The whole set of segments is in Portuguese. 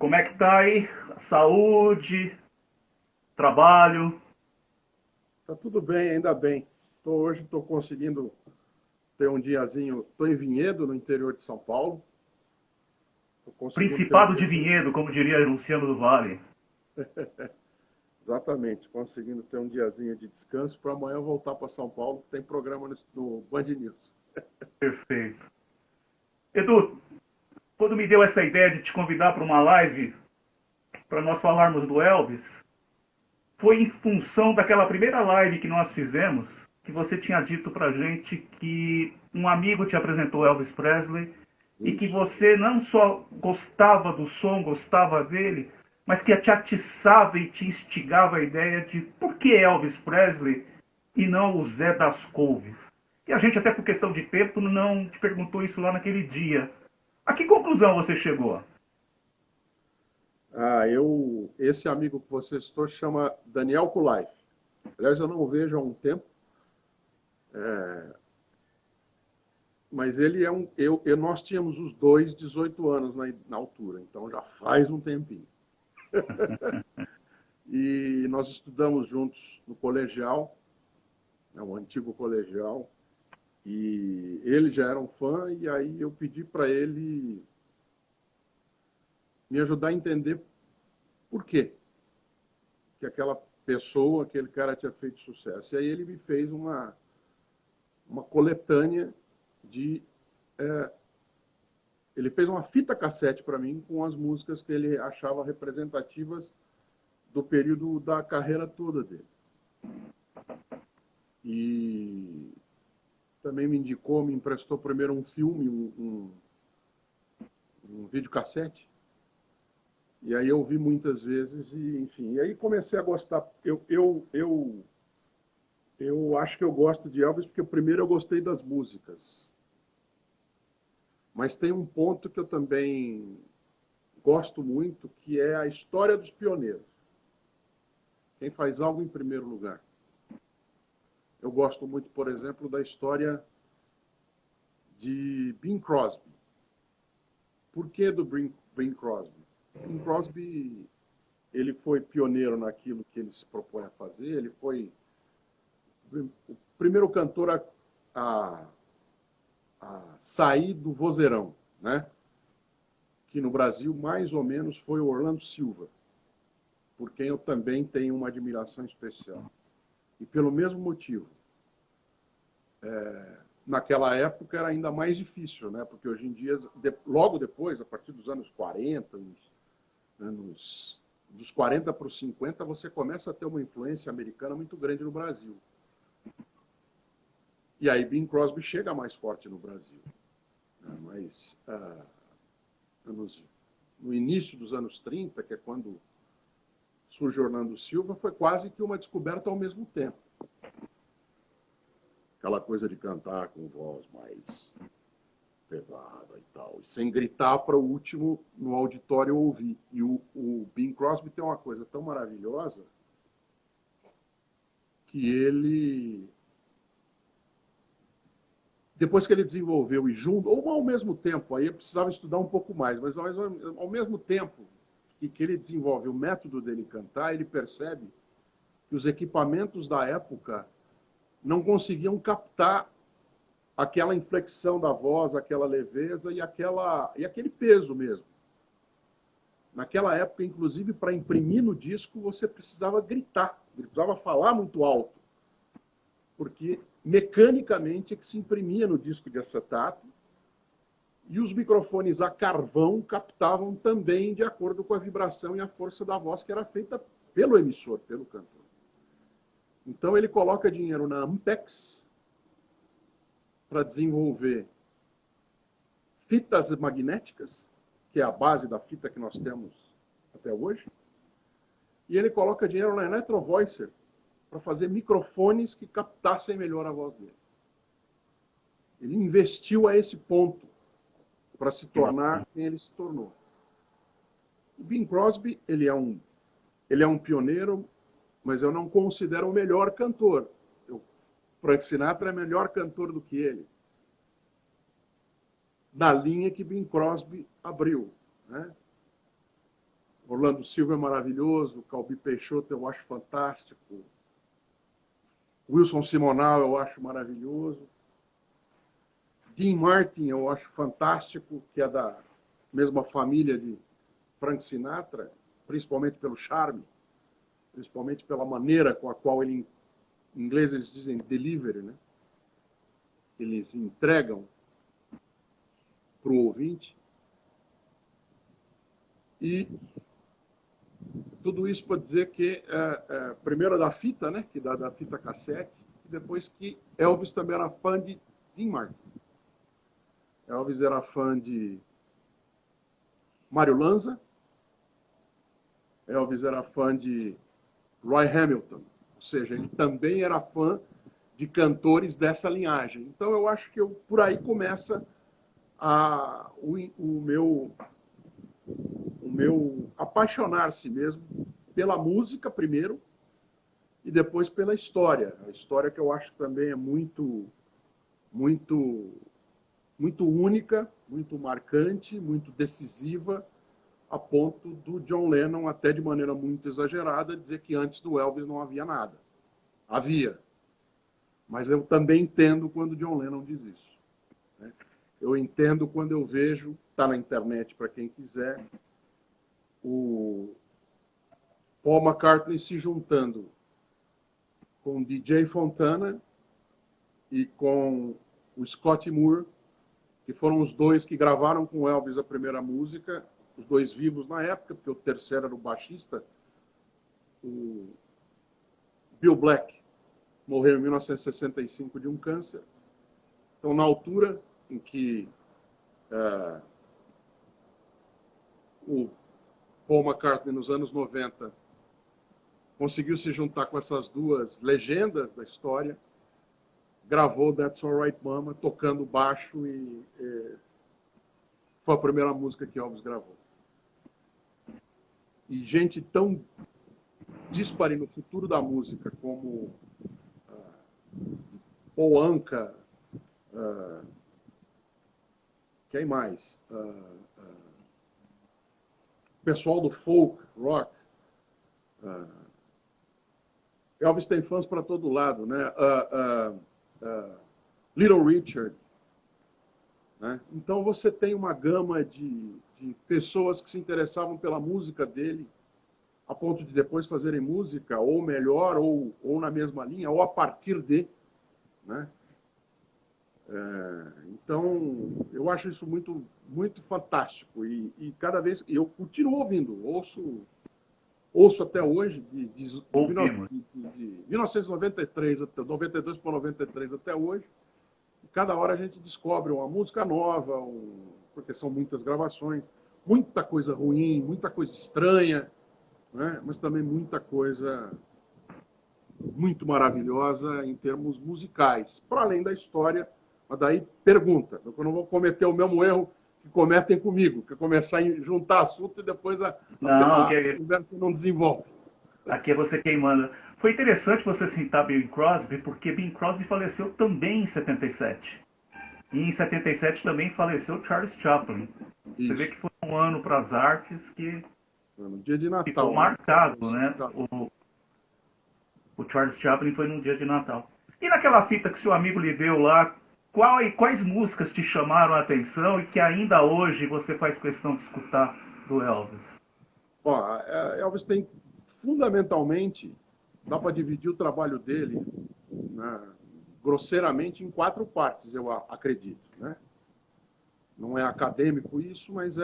Como é que tá aí? Saúde, trabalho? Tá tudo bem, ainda bem. Hoje estou conseguindo ter um diazinho. Estou em Vinhedo, no interior de São Paulo. Estou conseguindo ter um Principado de diazinho. Vinhedo, como diria Luciano do Vale. Exatamente, conseguindo ter um diazinho de descanso para amanhã voltar para São Paulo. Tem programa no Band News. Perfeito. Edu, quando me deu essa ideia de te convidar para uma live, para nós falarmos do Elvis, foi em função daquela primeira live que nós fizemos, que você tinha dito pra gente que um amigo te apresentou Elvis Presley e que Isso. você não só gostava do som, gostava dele, mas que te atiçava e te instigava a ideia de por que Elvis Presley e não o Zé das Couves. E a gente, até por questão de tempo, não te perguntou isso lá naquele dia. A que conclusão você chegou? Esse amigo que você citou chama Daniel Kulaif. Aliás, eu não o vejo há um tempo, mas ele é nós tínhamos os dois 18 anos na altura, então já faz um tempinho. E nós estudamos juntos no colegial, né, o antigo colegial, e ele já era um fã, e aí eu pedi para ele me ajudar a entender por quê que aquela pessoa, aquele cara tinha feito sucesso. E aí ele me fez uma coletânea de. É, ele fez uma fita cassete para mim com as músicas que ele achava representativas do período da carreira toda dele. E também me indicou, me emprestou primeiro um filme, um videocassete. E aí eu vi muitas vezes e, enfim, e aí comecei a gostar. Eu acho que eu gosto de Elvis porque primeiro eu gostei das músicas. Mas tem um ponto que eu também gosto muito, que é a história dos pioneiros. Quem faz algo em primeiro lugar. Eu gosto muito, por exemplo, da história de Bing Crosby. Por que do Bing Crosby? Bing Crosby, ele foi pioneiro naquilo que ele se propõe a fazer, ele foi o primeiro cantor a, a sair do vozeirão, né? Que no Brasil mais ou menos foi o Orlando Silva, por quem eu também tenho uma admiração especial. E pelo mesmo motivo. Naquela época era ainda mais difícil, né? Porque hoje em dia, logo depois, a partir dos anos 40, dos 40 para os 50, você começa a ter uma influência americana muito grande no Brasil. E aí Bing Crosby chega mais forte no Brasil. Mas no início dos anos 30, que é quando surge Orlando Silva, foi quase que uma descoberta ao mesmo tempo. Aquela coisa de cantar com voz mais pesada e tal, e sem gritar para o último no auditório ouvir. E o Bing Crosby tem uma coisa tão maravilhosa que ele, depois que ele desenvolveu e junto, ou ao mesmo tempo, aí eu precisava estudar um pouco mais, mas ao mesmo tempo que ele desenvolve o método dele cantar, ele percebe que os equipamentos da época não conseguiam captar aquela inflexão da voz, aquela leveza e aquele peso mesmo. Naquela época, inclusive, para imprimir no disco, você precisava gritar, precisava falar muito alto, porque mecanicamente é que se imprimia no disco de acetato e os microfones a carvão captavam também de acordo com a vibração e a força da voz que era feita pelo emissor, pelo cantor. Então ele coloca dinheiro na Ampex para desenvolver fitas magnéticas, que é a base da fita que nós temos até hoje, e ele coloca dinheiro na Electro Voicer para fazer microfones que captassem melhor a voz dele. Ele investiu a esse ponto para se tornar quem ele se tornou. O Bing Crosby, ele é um pioneiro, mas eu não considero o melhor cantor. Frank Sinatra é melhor cantor do que ele. Na linha que Bing Crosby abriu. Né? Orlando Silva é maravilhoso, Calbi Peixoto eu acho fantástico, Wilson Simonal eu acho maravilhoso, Dean Martin eu acho fantástico, que é da mesma família de Frank Sinatra, principalmente pelo charme, principalmente pela maneira com a qual ele, em inglês eles dizem delivery, né? Eles entregam para o ouvinte. E tudo isso para dizer que, primeiro da fita, né? Que da fita cassete, e depois que Elvis também era fã de Dean Martin. Elvis era fã de Mário Lanza, Elvis era fã de Roy Hamilton, ou seja, ele também era fã de cantores dessa linhagem. Então eu acho que por aí começa o meu apaixonar-se mesmo pela música primeiro e depois pela história. A história que eu acho que também é muito única, muito marcante, muito decisiva, a ponto do John Lennon, até de maneira muito exagerada, dizer que antes do Elvis não havia nada. Havia. Mas eu também entendo quando John Lennon diz isso. Né? Eu entendo quando eu vejo, está na internet para quem quiser, o Paul McCartney se juntando com o DJ Fontana e com o Scott Moore, que foram os dois que gravaram com o Elvis a primeira música, os dois vivos na época, porque o terceiro era o baixista, o Bill Black, morreu em 1965 de um câncer. Então, na altura em que o Paul McCartney, nos anos 90, conseguiu se juntar com essas duas legendas da história, gravou That's Alright Mama, tocando baixo, e foi a primeira música que Elvis gravou. E gente tão dispare no futuro da música como Paul Anka, quem mais? Pessoal do folk, rock. Elvis tem fãs para todo lado, né? Little Richard. Né? Então você tem uma gama de pessoas que se interessavam pela música dele, a ponto de depois fazerem música, ou melhor, ou na mesma linha, ou a partir de. Né? Então, eu acho isso muito, muito fantástico. E cada vez eu continuo ouvindo, ouço até hoje, de 1993, 92 para 93 até hoje. Cada hora a gente descobre uma música nova, porque são muitas gravações, muita coisa ruim, muita coisa estranha, né? Mas também muita coisa muito maravilhosa em termos musicais, para além da história. Mas daí pergunta, eu não vou cometer o mesmo erro que cometem comigo, que é começar a juntar assunto e depois a conversa não desenvolve. Aqui é você queimando. Foi interessante você citar Bing Crosby, porque Bing Crosby faleceu também em 77. E em 77 também faleceu Charles Chaplin. Isso. Você vê que foi um ano para as artes que no dia de Natal, ficou marcado, né? O Charles Chaplin foi no dia de Natal. E naquela fita que seu amigo lhe deu lá, quais músicas te chamaram a atenção e que ainda hoje você faz questão de escutar do Elvis? Bom, Elvis tem, fundamentalmente, dá para dividir o trabalho dele, né, grosseiramente em 4 partes, eu acredito. Né? Não é acadêmico isso, mas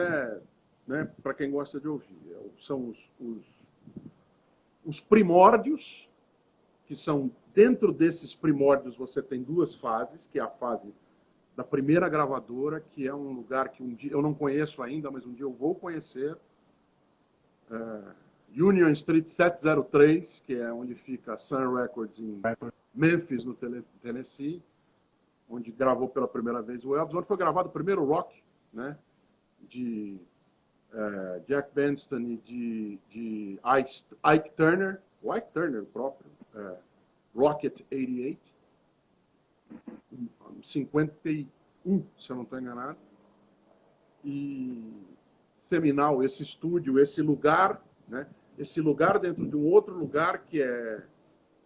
né, para quem gosta de ouvir. São os primórdios, que são, dentro desses primórdios você tem 2 fases, que é a fase da primeira gravadora, que é um lugar que um dia eu não conheço ainda, mas um dia eu vou conhecer. Union Street 703, que é onde fica a Sun Records em Memphis, no Tennessee, onde gravou pela primeira vez o Elvis, onde foi gravado o primeiro rock, né, de Jack Benston e de Ike Turner, o Ike Turner próprio, Rocket 88, 51, se eu não estou enganado, e seminal, esse estúdio, esse lugar, né? Esse lugar dentro de um outro lugar que é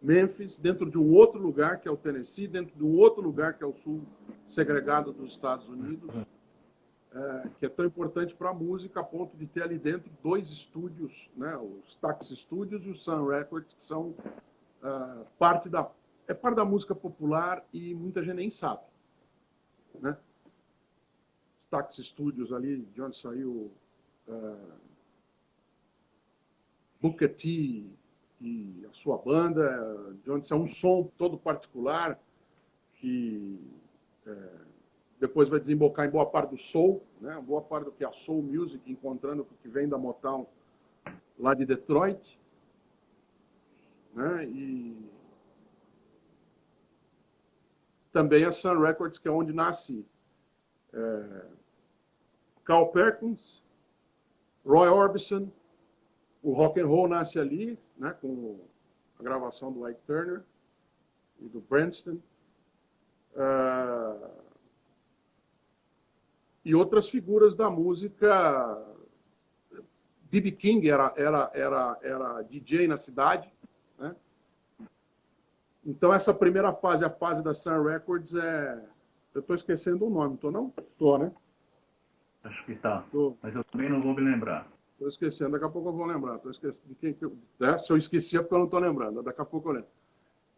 Memphis, dentro de um outro lugar que é o Tennessee, dentro de um outro lugar que é o sul segregado dos Estados Unidos, que é tão importante para a música a ponto de ter ali dentro 2 estúdios, né? Os Stax Studios e o Sun Records, que são parte da música popular e muita gente nem sabe, né? Stax Studios ali, de onde saiu Booker T e a sua banda, de onde saiu um som todo particular que depois vai desembocar em boa parte do soul, né? Boa parte do que é a soul music, encontrando o que vem da Motown lá de Detroit, né? E também a Sun Records, que é onde nasce Carl Perkins, Roy Orbison, o rock and roll nasce ali, né? Com a gravação do Ike Turner e do Branston. E outras figuras da música. B.B. King era DJ na cidade, né? Então, essa primeira fase, a fase da Sun Records, eu estou esquecendo o nome, estou não? Estou, né? Acho que está. Mas eu também não vou me lembrar. Estou esquecendo, daqui a pouco eu vou lembrar. Estou esquecendo de quem que eu... Se eu esqueci é porque eu não estou lembrando, daqui a pouco eu lembro.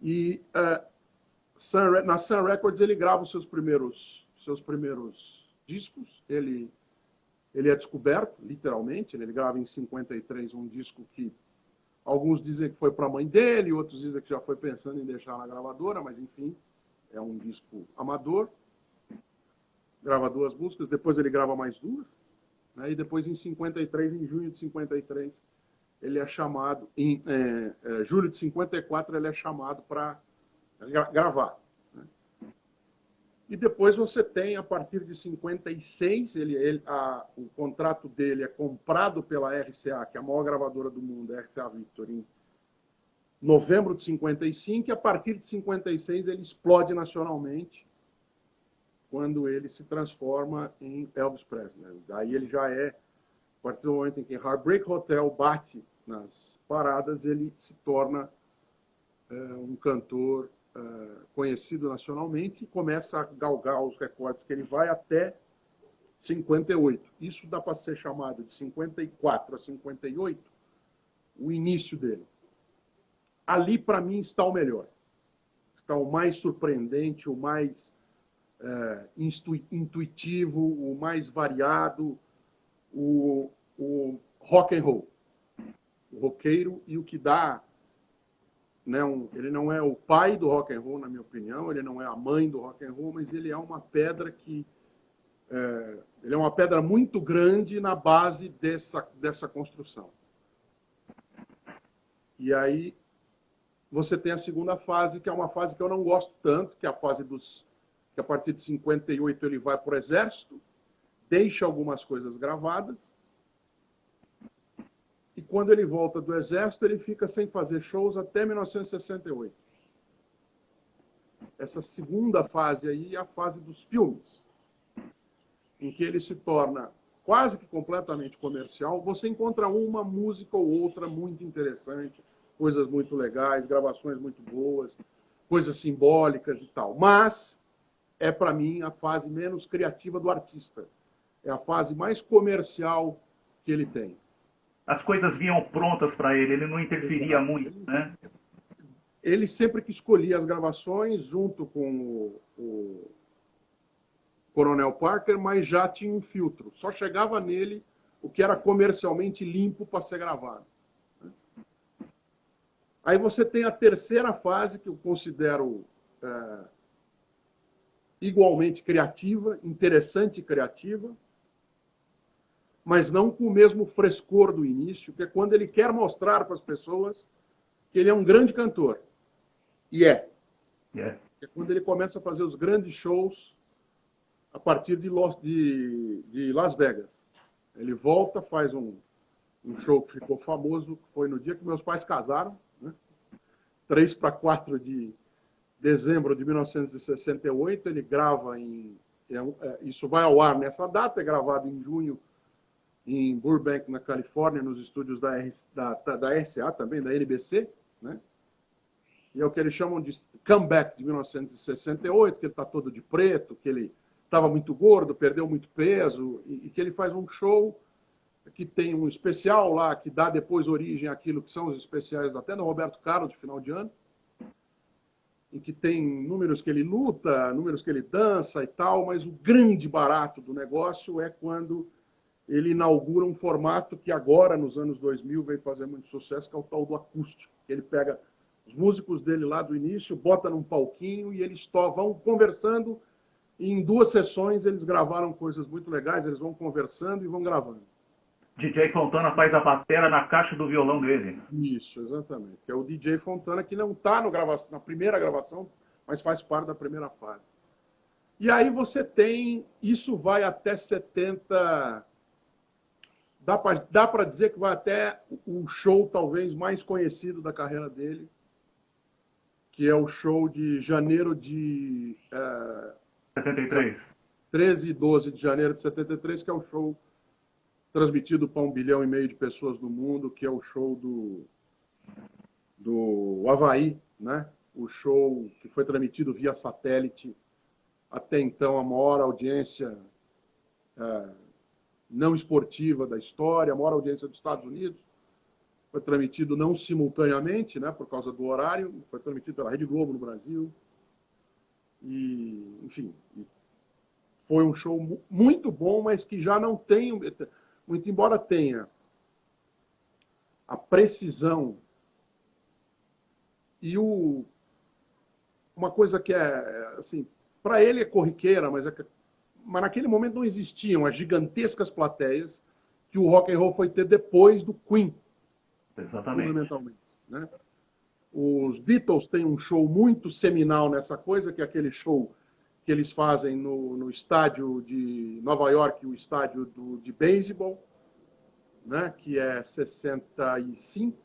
E na Sun Records ele grava os seus primeiros discos. Ele é descoberto, literalmente. Ele grava em 53 um disco que alguns dizem que foi para a mãe dele, outros dizem que já foi pensando em deixar na gravadora, mas enfim, é um disco amador. Grava 2 músicas, depois ele grava mais 2, né? E depois em 53, em junho de 53, ele é chamado, em julho de 54, ele é chamado para gravar. E depois você tem, a partir de 56, o contrato dele é comprado pela RCA, que é a maior gravadora do mundo, a RCA Victor, em novembro de 55, e a partir de 56 ele explode nacionalmente, quando ele se transforma em Elvis Presley. Daí ele já a partir do momento em que Heartbreak Hotel bate nas paradas, ele se torna um cantor conhecido nacionalmente e começa a galgar os recordes que ele vai até 58. Isso dá para ser chamado de 54 a 58, o início dele. Ali, para mim, está o melhor. Está o mais surpreendente, o mais intuitivo, o mais variado, o rock and roll. O roqueiro, e o que dá... Né, ele não é o pai do rock and roll, na minha opinião, ele não é a mãe do rock and roll, mas ele é uma pedra ele é uma pedra muito grande na base dessa construção. E aí você tem a segunda fase, que é uma fase que eu não gosto tanto, que é a fase que a partir de 58 ele vai para o exército, deixa algumas coisas gravadas, e quando ele volta do exército, ele fica sem fazer shows até 1968. Essa segunda fase aí é a fase dos filmes, em que ele se torna quase que completamente comercial. Você encontra uma música ou outra muito interessante, coisas muito legais, gravações muito boas, coisas simbólicas e tal. Mas é, para mim, a fase menos criativa do artista. É a fase mais comercial que ele tem. As coisas vinham prontas para ele não interferia muito, né? Ele sempre que escolhia as gravações junto com o Coronel Parker, mas já tinha um filtro. Só chegava nele o que era comercialmente limpo para ser gravado. Aí você tem a terceira fase, que eu considero igualmente criativa, interessante e criativa, mas não com o mesmo frescor do início, que é quando ele quer mostrar para as pessoas que ele é um grande cantor. E é. Yeah. É quando ele começa a fazer os grandes shows a partir de Las Vegas. Ele volta, faz um show que ficou famoso, que foi no dia que meus pais casaram, né? 3 para 4 de dezembro de 1968. Ele grava isso vai ao ar nessa data, é gravado em junho em Burbank, na Califórnia, nos estúdios da RCA também, da NBC, né? E é o que eles chamam de Comeback de 1968, que ele está todo de preto, que ele estava muito gordo, perdeu muito peso, e que ele faz um show que tem um especial lá, que dá depois origem àquilo que são os especiais até no Roberto Carlos, de final de ano, em que tem números que ele luta, números que ele dança e tal, mas o grande barato do negócio é quando ele inaugura um formato que agora, nos anos 2000, veio fazer muito sucesso, que é o tal do acústico. Ele pega os músicos dele lá do início, bota num palquinho e eles vão conversando. E em 2 sessões eles gravaram coisas muito legais, eles vão conversando e vão gravando. DJ Fontana faz a bateria na caixa do violão dele. Isso, exatamente. Que é o DJ Fontana, que não está na primeira gravação, mas faz parte da primeira fase. E aí você tem, isso vai até 70... Dá para dizer que vai até o show talvez mais conhecido da carreira dele, que é o show de janeiro de... 73. 13 e 12 de janeiro de 73, que é o show transmitido para 1,5 bilhão de pessoas no mundo, que é o show do Havaí, né? O show que foi transmitido via satélite, até então a maior audiência não esportiva da história, a maior audiência dos Estados Unidos. Foi transmitido não simultaneamente, né, por causa do horário, foi transmitido pela Rede Globo no Brasil. E, enfim, foi um show muito bom, mas que já não tem, muito embora tenha a precisão e uma coisa que é, assim, para ele é corriqueira, mas naquele momento não existiam as gigantescas plateias que o rock and roll foi ter depois do Queen. Exatamente. Fundamentalmente, né? Os Beatles têm um show muito seminal nessa coisa, que é aquele show que eles fazem no estádio de Nova York, o estádio de beisebol, né, que é 65.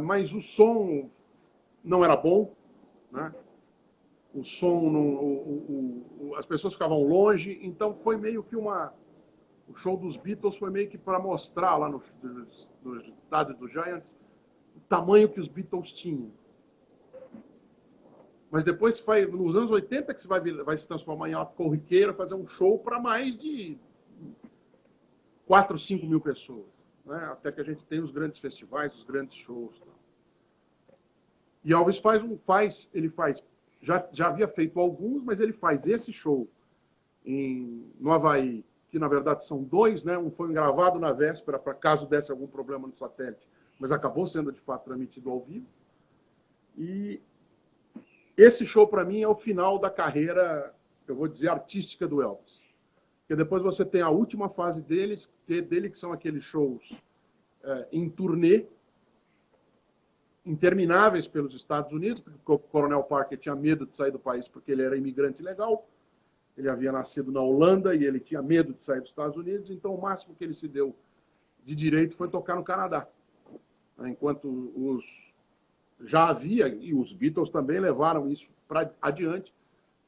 Mas o som não era bom, né? O som, as pessoas ficavam longe, então foi meio que o show dos Beatles foi meio que para mostrar lá no estádio do Giants o tamanho que os Beatles tinham. Mas depois, nos anos 80, que você vai se transformar em ato corriqueiro, fazer um show para mais de 4, 5 mil pessoas, né? Até que a gente tem os grandes festivais, os grandes shows. E Elvis já havia feito alguns, mas ele faz esse show no Havaí, que na verdade são 2, né? Um foi gravado na véspera, para caso desse algum problema no satélite, mas acabou sendo de fato transmitido ao vivo. E esse show, para mim, é o final da carreira, eu vou dizer, artística do Elvis. Porque depois você tem a última fase dele, que são aqueles shows em turnê, intermináveis pelos Estados Unidos, porque o Coronel Parker tinha medo de sair do país porque ele era imigrante ilegal. Ele havia nascido na Holanda e ele tinha medo de sair dos Estados Unidos, então o máximo que ele se deu de direito foi tocar no Canadá. Enquanto já havia, e os Beatles também levaram isso para adiante,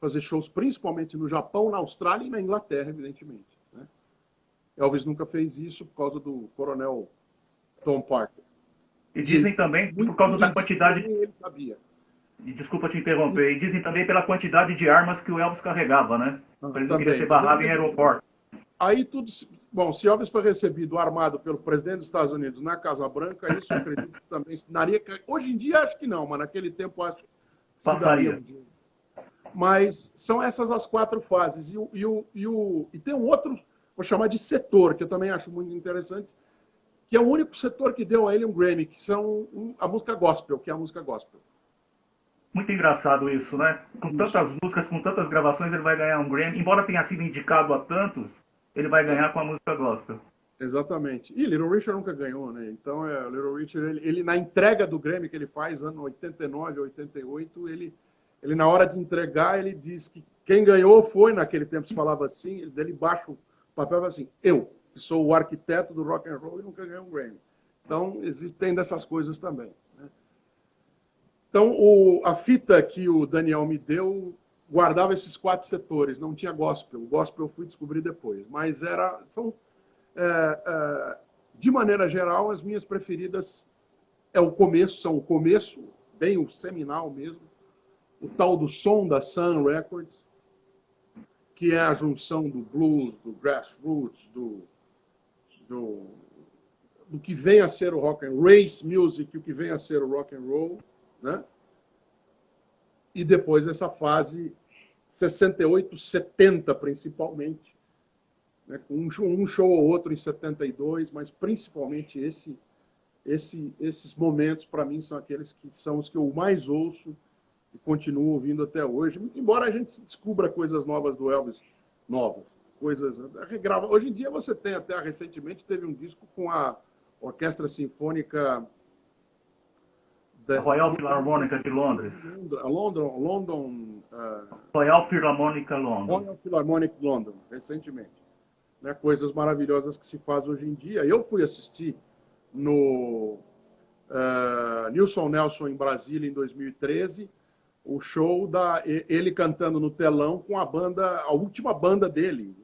fazer shows principalmente no Japão, na Austrália e na Inglaterra, evidentemente, né? Elvis nunca fez isso por causa do Coronel Tom Parker. E dizem também por causa da quantidade... Ele sabia. E desculpa te interromper, e dizem também pela quantidade de armas que o Elvis carregava, né? Ele não queria ser barrado em aeroporto. Aí tudo... Bom, se Elvis foi recebido armado pelo presidente dos Estados Unidos na Casa Branca, isso eu acredito que também se daria... Hoje em dia acho que não, mas naquele tempo acho que se daria. Mas são essas as 4 fases. E tem um outro, vou chamar de setor, que eu também acho muito interessante, que é o único setor que deu a ele um Grammy, que são a música gospel, que é a música gospel. Muito engraçado isso, né? Com tantas músicas, com tantas gravações, ele vai ganhar um Grammy. Embora tenha sido indicado a tantos, ele vai ganhar com a música gospel. Exatamente. E Little Richard nunca ganhou, né? Então, Little Richard, ele na entrega do Grammy que ele faz, ano 89, 88, ele na hora de entregar, ele diz que quem ganhou foi, naquele tempo se falava assim, ele baixa o papel e fala assim, eu, que sou o arquiteto do rock and roll e nunca ganhei um Grammy. Então, tem dessas coisas também, né? Então, a fita que o Daniel me deu guardava esses 4 setores. Não tinha gospel. O gospel eu fui descobrir depois. Mas de maneira geral, as minhas preferidas são o começo, bem o seminal mesmo, o tal do som da Sun Records, que é a junção do blues, do grassroots, do que vem a ser o rock and race music, o que vem a ser o rock and roll, né? E depois essa fase 68, 70 principalmente, né? Com um show ou outro em 72, mas principalmente esses momentos para mim são aqueles que são os que eu mais ouço e continuo ouvindo até hoje, embora a gente descubra coisas novas do Elvis, coisas regrava. Hoje em dia você tem até recentemente teve um disco com a Orquestra Sinfônica A Royal Philharmonic de Londres. London Royal Philharmonic London. Royal Philharmonic London, recentemente. Né, coisas maravilhosas que se faz hoje em dia. Eu fui assistir no Nilson Nelson em Brasília em 2013, o show ele cantando no telão com a última banda dele,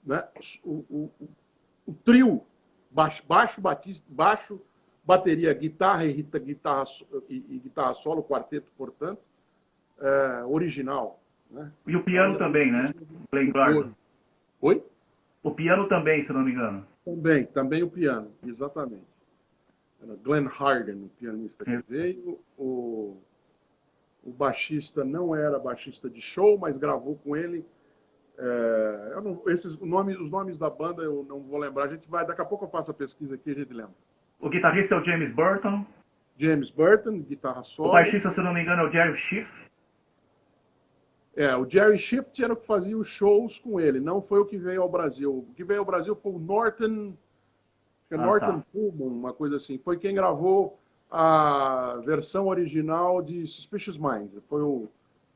né, o trio baixo, bateria, guitarra e guitarra solo, quarteto, portanto, original. Né? E o piano também, né? Glenn Clark. Oi? O piano também, se não me engano. Também o piano, exatamente. Era Glenn Harden, o pianista que veio. O baixista não era baixista de show, mas gravou com ele. Os nomes da banda eu não vou lembrar. Daqui a pouco eu faço a pesquisa aqui e a gente lembra. O guitarrista é o James Burton. James Burton, guitarra solo. O baixista, se não me engano, é o Jerry Schiff. O Jerry Schiff era o que fazia os shows com ele, não foi o que veio ao Brasil. O que veio ao Brasil foi o Norton Pullman, uma coisa assim. Foi quem gravou a versão original de Suspicious Minds. Foi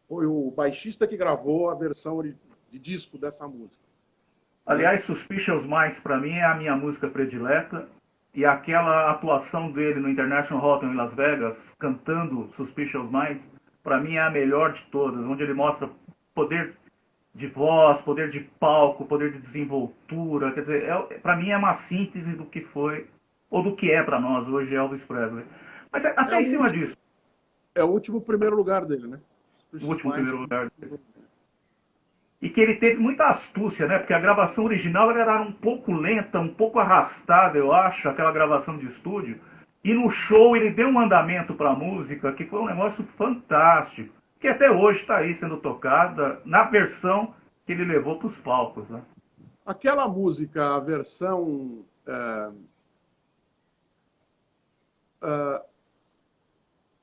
o baixista que gravou a versão de disco dessa música. Aliás, Suspicious Minds, para mim, é a minha música predileta. E aquela atuação dele no International Hotel em Las Vegas, cantando Suspicious Minds, para mim é a melhor de todas, onde ele mostra poder de voz, poder de palco, poder de desenvoltura. Quer dizer, para mim é uma síntese do que foi, ou do que é para nós hoje Elvis Presley. Mas até em cima disso. É o último primeiro lugar dele, né? O último primeiro lugar dele. E que ele teve muita astúcia, né? Porque a gravação original era um pouco lenta, um pouco arrastada, eu acho, aquela gravação de estúdio. E no show ele deu um andamento para a música que foi um negócio fantástico, que até hoje está aí sendo tocada na versão que ele levou para os palcos. Né? Aquela música, a versão...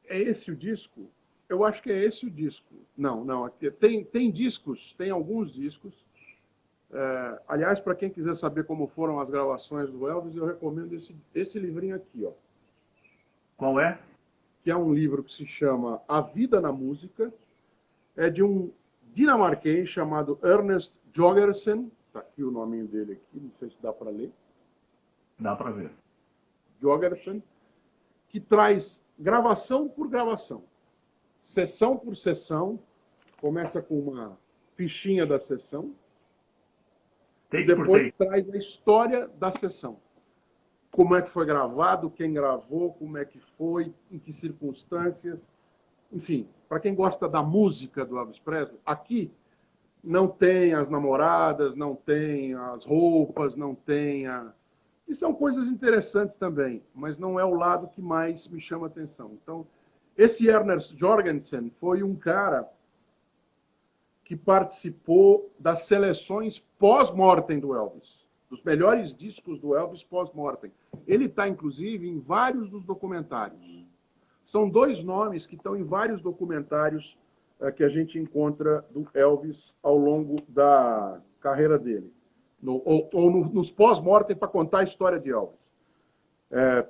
é esse o disco? Eu acho que é esse o disco. Não. Aqui, tem discos, tem alguns discos. Aliás, para quem quiser saber como foram as gravações do Elvis, eu recomendo esse livrinho aqui, ó. Qual é? Que é um livro que se chama A Vida na Música. É de um dinamarquês chamado Ernest Jorgensen. Está aqui o nominho dele aqui, não sei se dá para ler. Dá para ver. Jorgensen, que traz gravação por gravação, sessão por sessão. Começa com uma fichinha da sessão. E depois traz a história da sessão. Como é que foi gravado, quem gravou, como é que foi, em que circunstâncias. Enfim, para quem gosta da música do Elvis Presley, aqui não tem as namoradas, não tem as roupas, não tem E são coisas interessantes também, mas não é o lado que mais me chama a atenção. Então, esse Ernest Jorgensen foi um cara que participou das seleções pós-mortem do Elvis. Dos melhores discos do Elvis pós-mortem. Ele está, inclusive, em vários dos documentários. São 2 nomes que estão em vários documentários que a gente encontra do Elvis ao longo da carreira dele. Nos pós-mortem para contar a história de Elvis.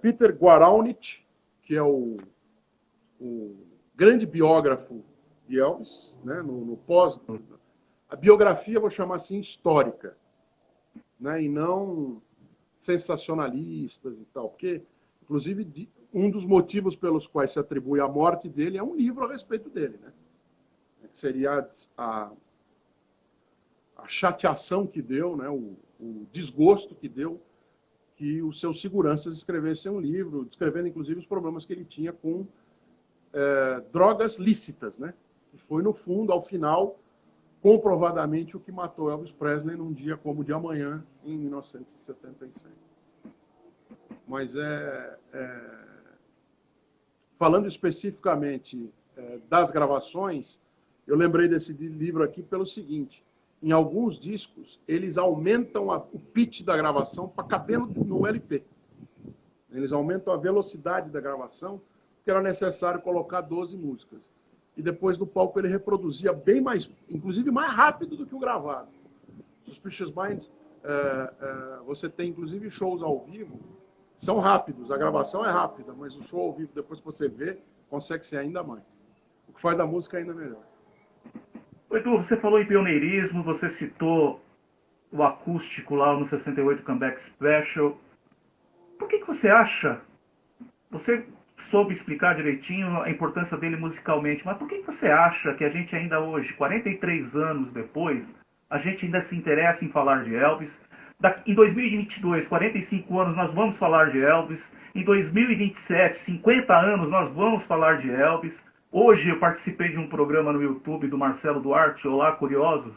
Peter Guarawnich, que é o grande biógrafo de Elvis, né, a biografia, vou chamar assim, histórica. Né, e não sensacionalistas e tal, porque, inclusive, um dos motivos pelos quais se atribui a morte dele é um livro a respeito dele, né? Que seria a chateação que deu, né? O desgosto que deu que os seus seguranças escrevessem um livro, descrevendo inclusive os problemas que ele tinha com drogas lícitas, né? E foi, no fundo, ao final, comprovadamente o que matou Elvis Presley num dia como o de amanhã, em 1976. Mas falando especificamente das gravações, eu lembrei desse livro aqui pelo seguinte: em alguns discos, eles aumentam o pitch da gravação para caber no LP. Eles aumentam a velocidade da gravação, porque era necessário colocar 12 músicas. E depois no palco ele reproduzia bem mais, inclusive mais rápido do que o gravado. Suspicious Minds, você tem inclusive shows ao vivo, são rápidos, a gravação é rápida, mas o show ao vivo, depois que você vê, consegue ser ainda mais. O que faz da música ainda melhor. Edu, você falou em pioneirismo, você citou o acústico lá no 68 Comeback Special. Por que você acha, você soube explicar direitinho a importância dele musicalmente, mas por que você acha que a gente ainda hoje, 43 anos depois, a gente ainda se interessa em falar de Elvis? Em 2022, 45 anos, nós vamos falar de Elvis. Em 2027, 50 anos, nós vamos falar de Elvis. Hoje eu participei de um programa no YouTube do Marcelo Duarte, Olá Curiosos.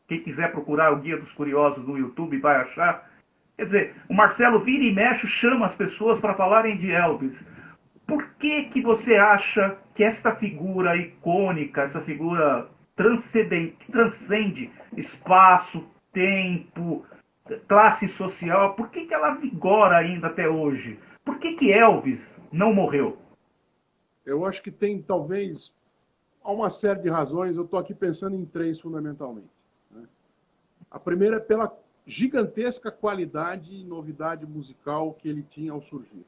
Quem quiser procurar o Guia dos Curiosos no YouTube vai achar. Quer dizer, o Marcelo vira e mexe, chama as pessoas para falarem de Elvis. Por que você acha que esta figura icônica, essa figura que transcende espaço, tempo, classe social, por que ela vigora ainda até hoje? Por que Elvis não morreu? Eu acho que tem, talvez, há uma série de razões. Eu estou aqui pensando em 3, fundamentalmente. Né? A primeira é pela gigantesca qualidade e novidade musical que ele tinha ao surgir.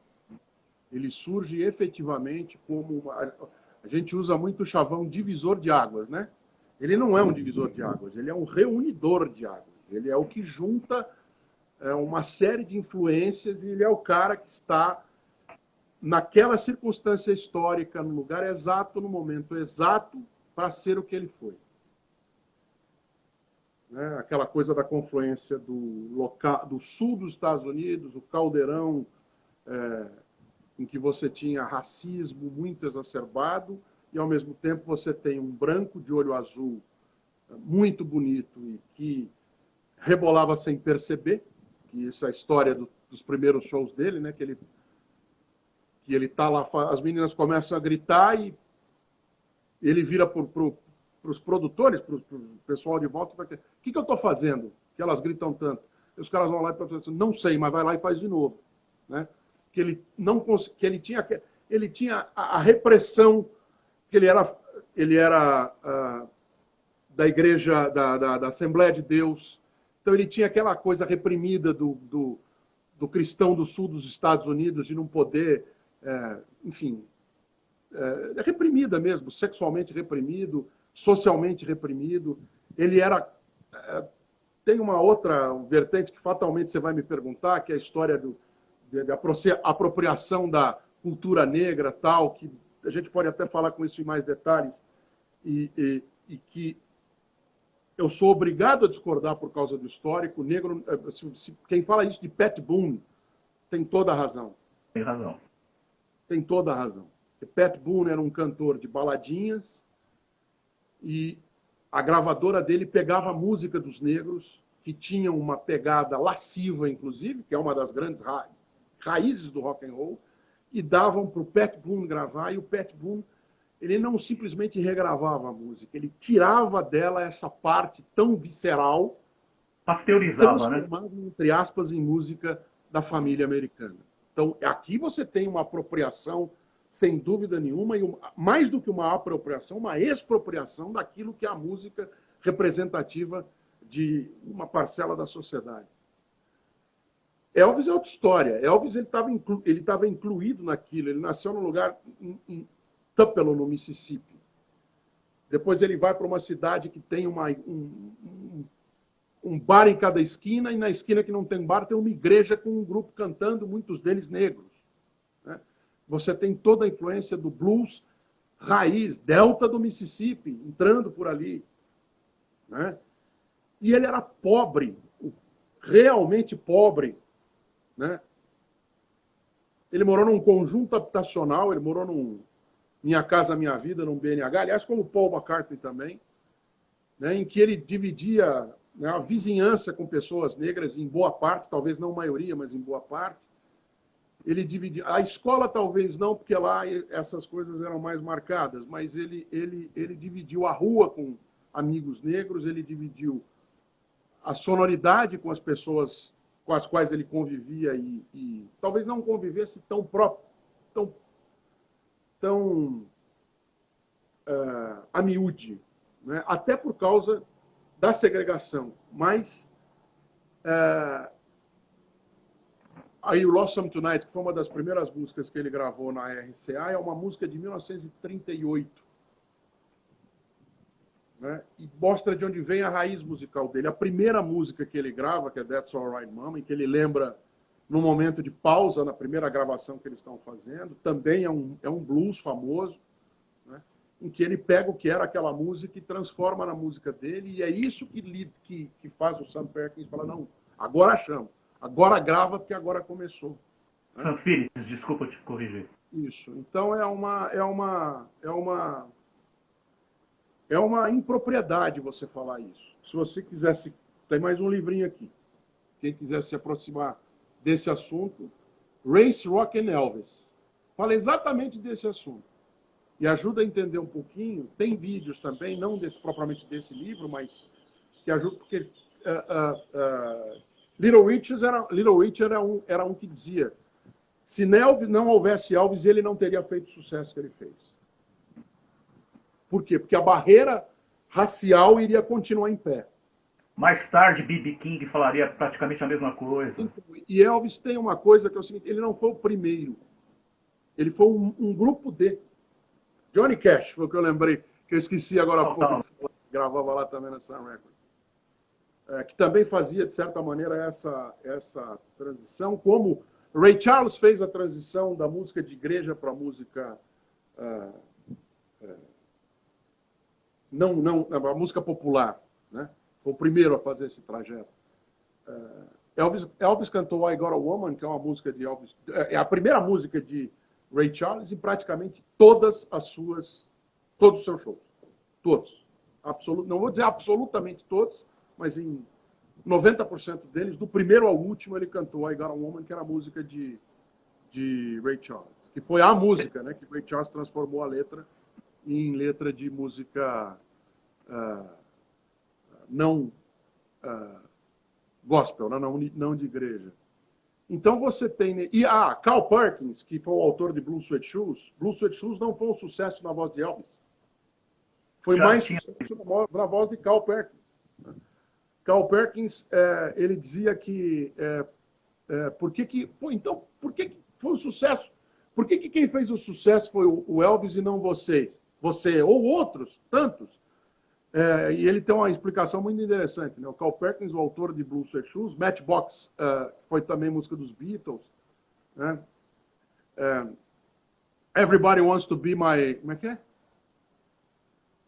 Ele surge efetivamente como... A gente usa muito o chavão divisor de águas, né? Ele não é um divisor de águas, ele é um reunidor de águas. Ele é o que junta uma série de influências e ele é o cara que está naquela circunstância histórica, no lugar exato, no momento exato, para ser o que ele foi. Né? Aquela coisa da confluência do sul dos Estados Unidos, o caldeirão em que você tinha racismo muito exacerbado e, ao mesmo tempo, você tem um branco de olho azul muito bonito e que rebolava sem perceber, que essa é a história dos primeiros shows dele, né? Que ele tá lá, as meninas começam a gritar e ele vira para os produtores, para o pessoal de volta, e fala: o que eu estou fazendo? Que elas gritam tanto. E os caras vão lá e falam assim: não sei, mas vai lá e faz de novo. Né? Que ele tinha a repressão, que ele era da igreja, da Assembleia de Deus. Então ele tinha aquela coisa reprimida do cristão do sul dos Estados Unidos de não poder, enfim, reprimida mesmo, sexualmente reprimido, socialmente reprimido. Ele era... tem uma outra vertente que fatalmente você vai me perguntar, que é a história da apropriação da cultura negra, tal, que a gente pode até falar com isso em mais detalhes, e que eu sou obrigado a discordar por causa do histórico. Negro, quem fala isso de Pat Boone tem toda a razão. Tem razão. Tem toda a razão. Pat Boone era um cantor de baladinhas e a gravadora dele pegava a música dos negros, que tinham uma pegada lasciva, inclusive, que é uma das grandes raízes do rock and roll, e davam para o Pat Boone gravar, e o Pat Boone, ele não simplesmente regravava a música, ele tirava dela essa parte tão visceral, pasteurizava, né? Entre aspas, em música da família americana. Então, aqui você tem uma apropriação, sem dúvida nenhuma, e mais do que uma apropriação, uma expropriação daquilo que é a música representativa de uma parcela da sociedade. Elvis é outra história. Elvis ele estava incluído naquilo. Ele nasceu num lugar em Tupelo, no Mississippi. Depois ele vai para uma cidade que tem um bar em cada esquina, e na esquina que não tem bar tem uma igreja com um grupo cantando, muitos deles negros. Né? você tem toda a influência do blues raiz, delta do Mississippi, entrando por ali. Né? E ele era pobre, realmente pobre. Né? Ele morou num conjunto habitacional, ele morou num Minha Casa Minha Vida, num BNH, aliás, como Paul McCartney também, né, em que ele dividia, né, a vizinhança com pessoas negras, em boa parte, talvez não maioria, mas em boa parte. Ele dividia. A escola talvez não, porque lá essas coisas eram mais marcadas, mas ele dividiu a rua com amigos negros, ele dividiu a sonoridade com as pessoas com as quais ele convivia e talvez não convivesse tão próprio, tão a miúde, né? Até por causa da segregação. Mas aí o Lost Some Tonight, que foi uma das primeiras músicas que ele gravou na RCA, é uma música de 1938. Né? E mostra de onde vem a raiz musical dele. A primeira música que ele grava, que é That's All Right Mama, em que ele lembra num momento de pausa na primeira gravação que eles estão fazendo, também é um blues famoso, né? Em que ele pega o que era aquela música e transforma na música dele, e é isso que faz o Sam Perkins falar, não, agora chama, agora grava, porque agora começou. Né? Sam Phillips, desculpa te corrigir. Isso. Então é uma impropriedade você falar isso. Se você quisesse... Tem mais um livrinho aqui. Quem quiser se aproximar desse assunto, Race, Rock and Elvis. Fala exatamente desse assunto. E ajuda a entender um pouquinho. Tem vídeos também, não propriamente desse livro, mas que ajuda, porque Little Richard era um que dizia, se não houvesse Elvis, ele não teria feito o sucesso que ele fez. Por quê? Porque a barreira racial iria continuar em pé. Mais tarde, B.B. King falaria praticamente a mesma coisa. E Elvis tem uma coisa que é o seguinte, ele não foi o primeiro. Ele foi um grupo de... Johnny Cash, foi o que eu lembrei, que eu esqueci agora há pouco, gravava lá também na Sun Records. Que também fazia, de certa maneira, essa transição, como Ray Charles fez a transição da música de igreja para a música... a música popular, né? Foi o primeiro a fazer esse trajeto. Elvis cantou I Got a Woman, que é uma música de Elvis, é a primeira música de Ray Charles, e praticamente todos os seus shows. Todos. Não vou dizer absolutamente todos, mas em 90% deles, do primeiro ao último, ele cantou I Got a Woman, que era a música de Ray Charles. Que foi a música, né, que Ray Charles transformou a letra em letra de música não gospel, né? não de igreja. Então você tem... E Carl Perkins, que foi o autor de Blue Suede Shoes. Blue Suede Shoes não foi um sucesso na voz de Elvis. Foi mais sucesso na voz de Carl Perkins. Carl Perkins, ele dizia que... por que foi um sucesso? Por que quem fez o sucesso foi o Elvis e não vocês? Você ou outros, tantos. E ele tem uma explicação muito interessante. Né? O Carl Perkins, o autor de Blue Suede Shoes, Matchbox, foi também música dos Beatles. Né? Everybody Wants to Be My... Como é que é?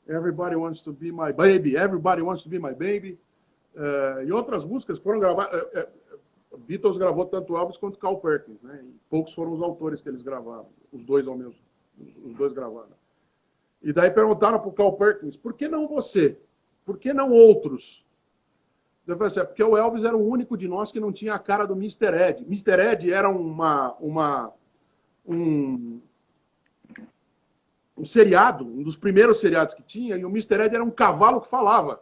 Everybody Wants to Be My Baby. Everybody Wants to Be My Baby. E outras músicas foram gravadas... Beatles gravou tanto Elvis quanto Carl Perkins. Né? E poucos foram os autores que eles gravaram. Os dois gravaram. E daí perguntaram para o Carl Perkins, por que não você? Por que não outros? Eu falei assim, porque o Elvis era o único de nós que não tinha a cara do Mr. Ed. Mr. Ed era um seriado, um dos primeiros seriados que tinha, e o Mr. Ed era um cavalo que falava.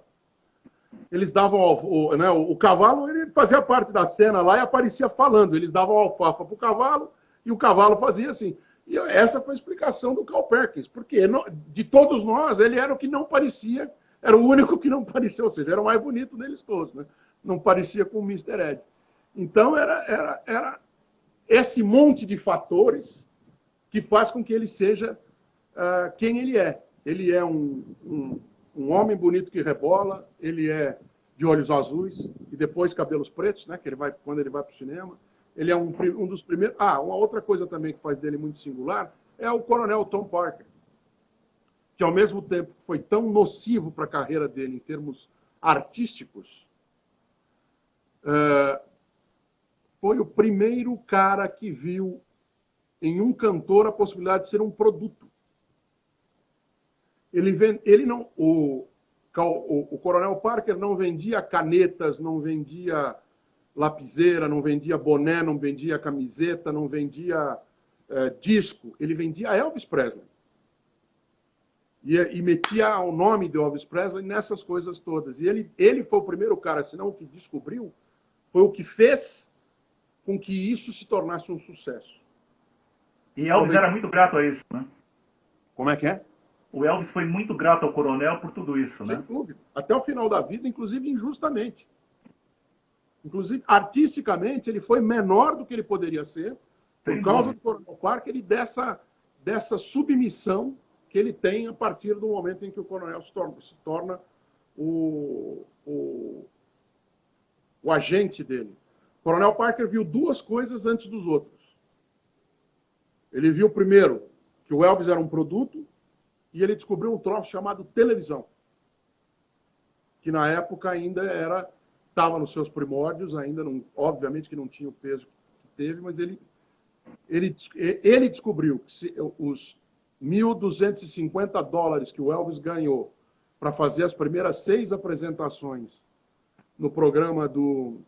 Eles davam o cavalo, ele fazia parte da cena lá e aparecia falando. Eles davam alfafa para o cavalo e o cavalo fazia assim. E essa foi a explicação do Carl Perkins, porque de todos nós, ele era o que não parecia, era o único que não parecia, ou seja, era o mais bonito deles todos, né? Não parecia com o Mr. Ed. Então, era esse monte de fatores que faz com que ele seja quem ele é. Ele é um homem bonito que rebola, ele é de olhos azuis e depois cabelos pretos, né? Quando ele vai para o cinema. Ele é um dos primeiros... uma outra coisa também que faz dele muito singular é o Coronel Tom Parker, que ao mesmo tempo foi tão nocivo para a carreira dele em termos artísticos, foi o primeiro cara que viu em um cantor a possibilidade de ser um produto. O Coronel Parker não vendia canetas, não vendia lapiseira, não vendia boné, não vendia camiseta, não vendia disco. Ele vendia Elvis Presley. E metia o nome de Elvis Presley nessas coisas todas. E ele foi o primeiro cara, senão o que descobriu, foi o que fez com que isso se tornasse um sucesso. E Elvis era muito grato a isso, né? Como é que é? O Elvis foi muito grato ao Coronel por tudo isso, né? Sem dúvida. Até o final da vida, inclusive injustamente. Inclusive, artisticamente, ele foi menor do que ele poderia ser, por causa do Coronel Parker e dessa submissão que ele tem a partir do momento em que o Coronel se torna o agente dele. O Coronel Parker viu duas coisas antes dos outros. Ele viu, primeiro, que o Elvis era um produto, e ele descobriu um troço chamado televisão, que na época ainda estava nos seus primórdios, ainda não, obviamente que não tinha o peso que teve, mas ele descobriu que os $1.250 que o Elvis ganhou para fazer as primeiras 6 apresentações no programa do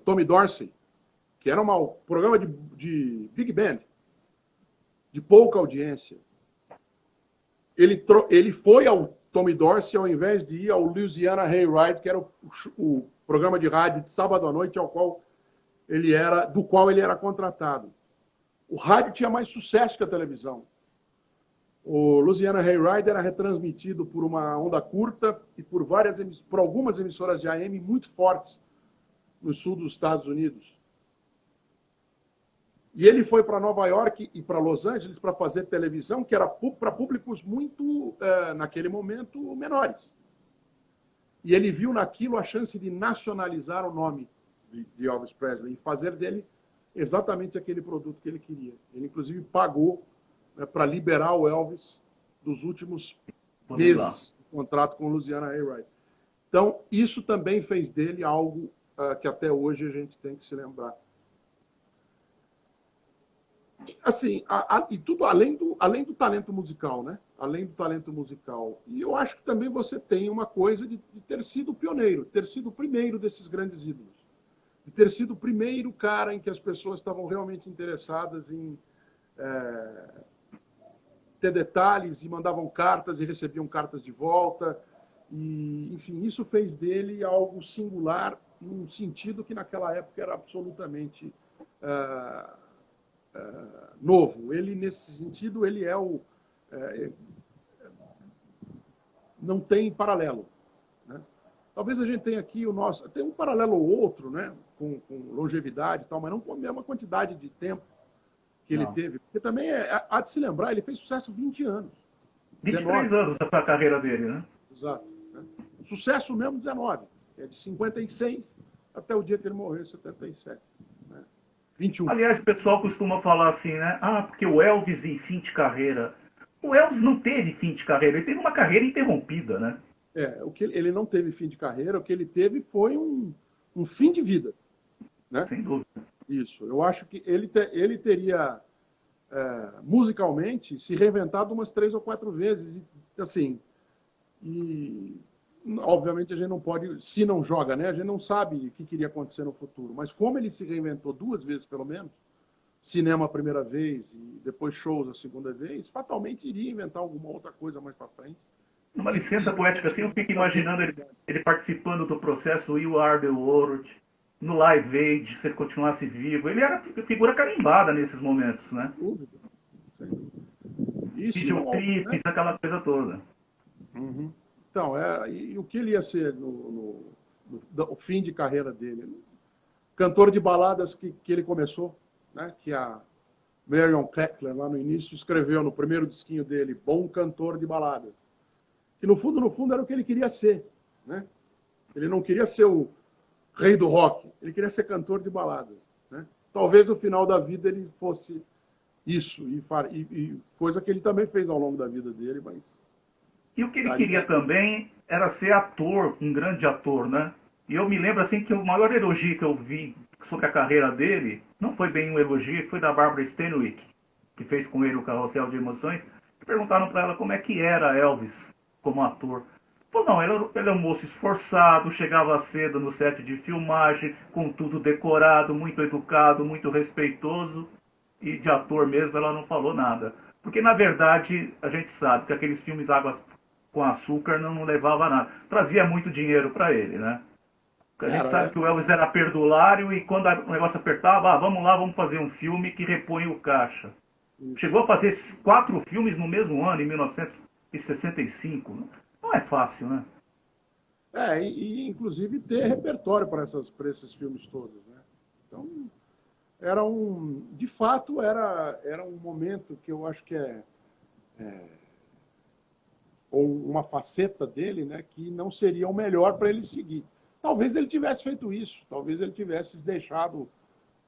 Tommy Dorsey, que era um programa de big band, de pouca audiência. Ele foi ao Tommy Dorsey ao invés de ir ao Louisiana Hayride, que era o programa de rádio de sábado à noite do qual ele era contratado. O rádio tinha mais sucesso que a televisão. O Louisiana Hayride era retransmitido por uma onda curta e por algumas emissoras de AM muito fortes no sul dos Estados Unidos. E ele foi para Nova York e para Los Angeles para fazer televisão, que era para públicos muito, naquele momento, menores. E ele viu naquilo a chance de nacionalizar o nome de Elvis Presley e fazer dele exatamente aquele produto que ele queria. Ele, inclusive, pagou para liberar o Elvis dos últimos meses do contrato com o Louisiana Hayride. Então, isso também fez dele algo que até hoje a gente tem que se lembrar. Assim, e tudo além do talento musical, né? Além do talento musical. E eu acho que também você tem uma coisa de ter sido pioneiro, ter sido o primeiro desses grandes ídolos. De ter sido o primeiro cara em que as pessoas estavam realmente interessadas em ter detalhes e mandavam cartas e recebiam cartas de volta. E, enfim, isso fez dele algo singular num sentido que naquela época era absolutamente novo. Ele, nesse sentido, ele é não tem paralelo, né? Talvez a gente tenha aqui tem um paralelo ou outro, né, com longevidade e tal, mas não com a mesma quantidade de tempo que ele teve. Porque também há de se lembrar, ele fez sucesso 20 anos. 23 anos para a carreira dele, né? Exato. Né? Sucesso mesmo 19. É de 56 até o dia que ele morreu, em 77. 21. Aliás, o pessoal costuma falar assim, né? Porque o Elvis em fim de carreira. O Elvis não teve fim de carreira, ele teve uma carreira interrompida, né? Ele não teve fim de carreira, o que ele teve foi um fim de vida. Né? Sem dúvida. Isso. Eu acho que ele teria, musicalmente, se reinventado umas 3 ou 4 vezes. Obviamente a gente não pode, se não joga, né? A gente não sabe o que iria acontecer no futuro. Mas como ele se reinventou 2 vezes, pelo menos, cinema a primeira vez e depois shows a segunda vez, fatalmente iria inventar alguma outra coisa mais para frente. Numa licença poética assim, eu fico imaginando ele participando do processo You Are the World, no Live Aid, se ele continuasse vivo. Ele era figura carimbada nesses momentos, né? Videoclipes, aquela coisa toda. Uhum. Então, e o que ele ia ser no fim de carreira dele? Cantor de baladas que ele começou, né? Que a Marion Crackler, lá no início, escreveu no primeiro disquinho dele, Bom Cantor de Baladas. Que no fundo era o que ele queria ser, né? Ele não queria ser o rei do rock. Ele queria ser cantor de balada, né? Talvez no final da vida ele fosse isso, e coisa que ele também fez ao longo da vida dele, mas... E o que ele queria também era ser ator, um grande ator, né? E eu me lembro assim que o maior elogio que eu vi sobre a carreira dele, não foi bem um elogio, foi da Barbara Stanwyck, que fez com ele o Carrossel de Emoções. Perguntaram para ela como é que era Elvis como ator. Falou, não, ele é um moço esforçado, chegava cedo no set de filmagem, com tudo decorado, muito educado, muito respeitoso. E de ator mesmo ela não falou nada. Porque, na verdade, a gente sabe que aqueles filmes Águas com Açúcar não levava a nada. Trazia muito dinheiro para ele, né? A gente sabe que o Elvis era perdulário e quando o negócio apertava, vamos lá, vamos fazer um filme que repõe o caixa. Chegou a fazer 4 filmes no mesmo ano, em 1965. Não é fácil, né? E inclusive ter repertório para esses filmes todos, né? Então, de fato, era um momento que eu acho que ou uma faceta dele, né, que não seria o melhor para ele seguir. Talvez ele tivesse feito isso, talvez ele tivesse deixado